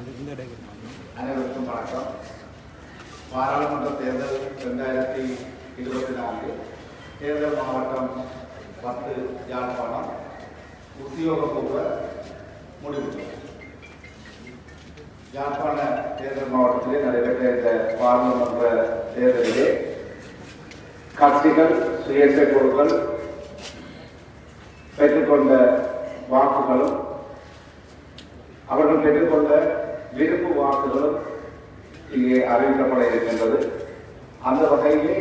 அனைவருக்கும் வணக்கம். பாராளுமன்ற தேர்தல் 2024 தேர்தல் மாவட்டம் 10 யாழ்ப்பாணம் உத்தியோகபூர்வ முடிவு. யாழ்ப்பாண தேர்தல் மாவட்டத்திலே நடைபெற்ற இந்த பாராளுமன்ற தேர்தலிலே கட்சிகள் சுயேட்சை குழுக்கள் பெற்றுக்கொண்ட வாக்குகளும் அவர்கள் பெற்றுக்கொண்ட விருப்பு வாக்குகளும் இங்கே அறிவிக்கப்பட இருக்கின்றது. அந்த வகையிலே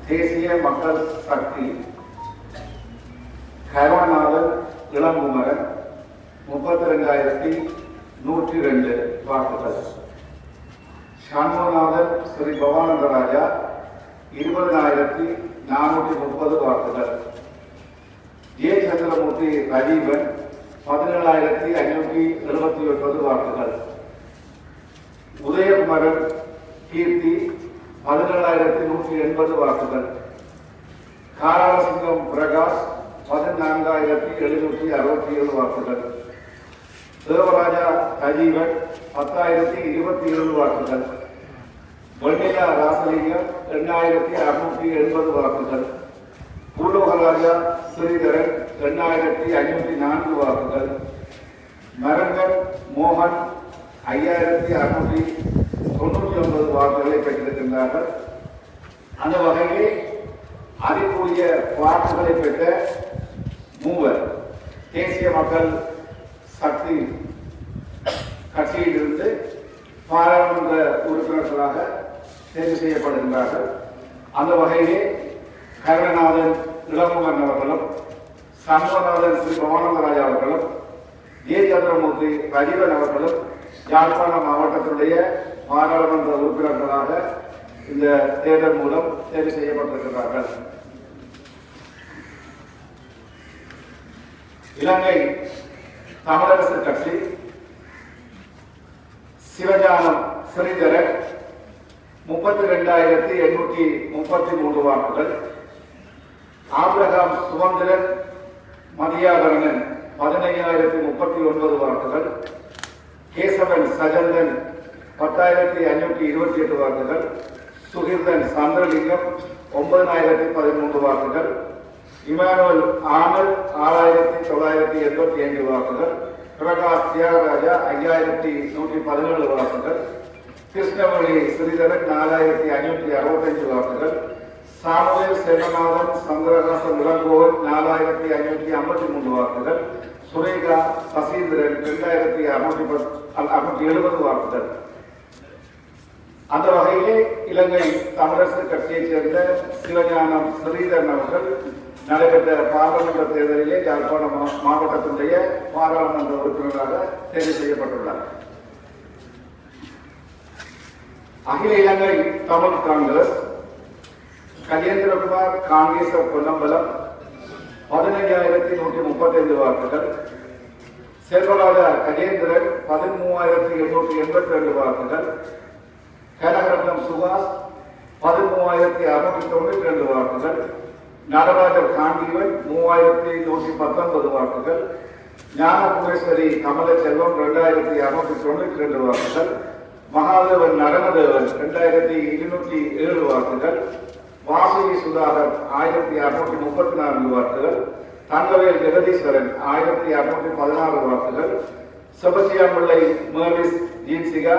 தேசிய மக்கள் சக்தி கருணாநாதன் இளங்குமரன் 32,102 வாக்குகள், சண்முகநாதன் ஸ்ரீ பவானந்தராஜா 20,430 வாக்குகள், ஜே சந்திரமூர்த்தி ரஜீவன் 17,579 வாக்குகள், உதயகுமரன் கீர்த்தி 17,180 வாக்குகள், காராளசிங்கம் பிரகாஷ் 14,767 வாக்குகள், தேவராஜா ரஜீவன் 10,027 வாக்குகள், வெண்ணிலா ராசலிங்கம் 8,680 வாக்குகள், பூலோகராஜா ஸ்ரீதரன் 8,504 வாக்குகள், மரங்கன் மோகன் 5,699 வாக்குகளை பெற்றிருக்கின்றார்கள். அந்த வகையிலே அதிகூடிய வாக்குகளை பெற்ற மூவர் தேசிய மக்கள் சக்தி கட்சியிலிருந்து பாராளுமன்ற உறுப்பினர்களாக தேர்வு செய்யப்படுகின்றார்கள். அந்த வகையிலே கருணாநாதன் இளங்குமரன் அவர்களும், சண்முகநாதன் ஸ்ரீ பவானந்தராஜா அவர்களும், ஜே சந்திரமூர்த்தி ரஜீவன் அவர்களும் யாழ்ப்பாணம் மாவட்டத்தினுடைய பாராளுமன்ற உறுப்பினர்களாக இந்த தேர்தல் மூலம் தேர்வு செய்யப்பட்டிருக்கிறார்கள். இலங்கை தமிழரசு கட்சி சிவஞானம் ஸ்ரீதரன் 32,833 வாக்குகள், ஆபிரகாம் சுமந்திரன் மதியாகரணன் 15,039 வாக்குகள், கேசவன் சஜந்தன் 10,528 வாக்குகள், சுகிர்தன் சந்திரலிங்கம் 9,013 வாக்குகள், இமானுவல் ஆனல் 6,985 வாக்குகள், பிரகாஷ் தியாகராஜா 5,117 வாக்குகள், கிருஷ்ணமணி ஸ்ரீதரன் 4,565 வாக்குகள், சாமுவேல் சேனநாதன் சந்திரகாசன் இளங்கோவன் 4,553 வாக்குகள், சுரேகா சசீந்திரன் 2,670 வாக்குகள். அந்த வகையிலே இலங்கை தமிழரசு கட்சியைச் சேர்ந்த சிவஞானம் ஸ்ரீதரன் அவர்கள் நடைபெற்ற பாராளுமன்ற தேர்தலிலே யாழ்ப்பாணம் மாவட்டத்தினுடைய பாராளுமன்ற உறுப்பினராக தேர்வு செய்யப்பட்டுள்ளார். அகில இலங்கை தமிழ் காங்கிரஸ் கஜேந்திரகுமார் காங்கேச பொன்னம்பலம் 15,135 வாக்குகள், செல்வராஜா கஜேந்திரன் 13,882 வாக்குகள், கனகரத்னம் சுபாஷ் 13,692 வாக்குகள், நடராஜர் காண்டீவன் 3,119 வாக்குகள், ஞானபுரேஸ்வரி கமலச்செல்வம் 2,292 வாக்குகள், மகாதேவன் நடனதேவன் 2,207 வாக்குகள், வாசுகி சுதாகர் 1,634 வாக்குகள், தங்கவேல் ஜெகதீஸ்வரன் 1,616 வாக்குகள், செபஸ்டியான் பிள்ளை மேர்விஸ் ஜீன்சிகா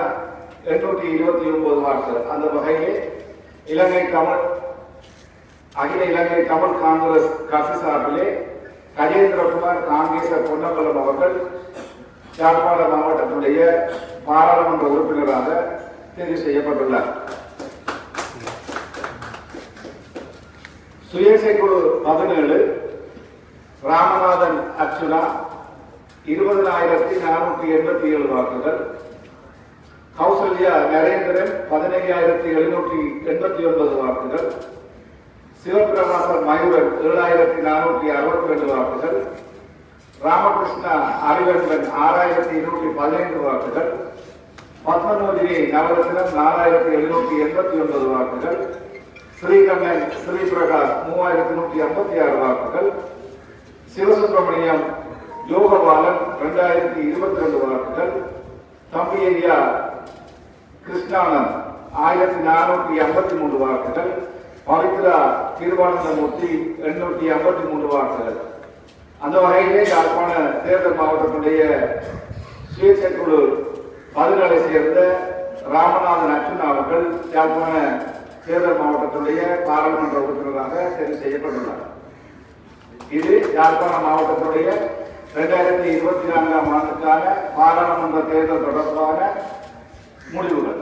829 வாக்குகள். அந்த வகையிலே அகில இலங்கை தமிழ் காங்கிரஸ் கட்சி சார்பிலே கஜேந்திரகுமார் காங்கேச பொன்னம்பலம் அவர்கள் யாழ்ப்பாண மாவட்டத்தினுடைய பாராளுமன்ற உறுப்பினராக தேர்வு செய்யப்பட்டுள்ளார். சுயேட்சை குழு 17 ராமநாதன் அர்ச்சுனா 20,487 வாக்குகள், கௌசல்யா நரேந்திரன் 15,789 வாக்குகள், சிவபிரகாசர் மயூரன் 7,462 வாக்குகள், ராமகிருஷ்ணா அறிவன்பன் 6,215 வாக்குகள், பத்மநாதினி நவரத்னம் 4,789 வாக்குகள், ஸ்ரீகண்ணன் ஸ்ரீபிரகாஷ் 3,156 வாக்குகள், சிவசுப்பிரமணியம் யோகபாலன் 2022 வாக்குகள், தம்பி ஐயா கிருஷ்ணானந்த் 1453 வாக்குகள், பவித்ரா திருவானந்தமூர்த்தி 853 வாக்குகள். அந்த வகையிலே யாழ்ப்பாண தேர்தல் மாவட்டத்துடைய சுயேட்சை குழு 14 சேர்ந்த ராமநாதன் அர்ஜுனா அவர்கள் யாழ்ப்பாண தேர்தல் மாவட்டத்துடைய பாராளுமன்ற உறுப்பினராக தெரிவு செய்யப்பட்டுள்ளார். இது யாழ்ப்பாண மாவட்டத்துடைய 2024ஆம் ஆண்டுக்கான பாராளுமன்ற தேர்தல் தொடர்பான முடிவுகள்.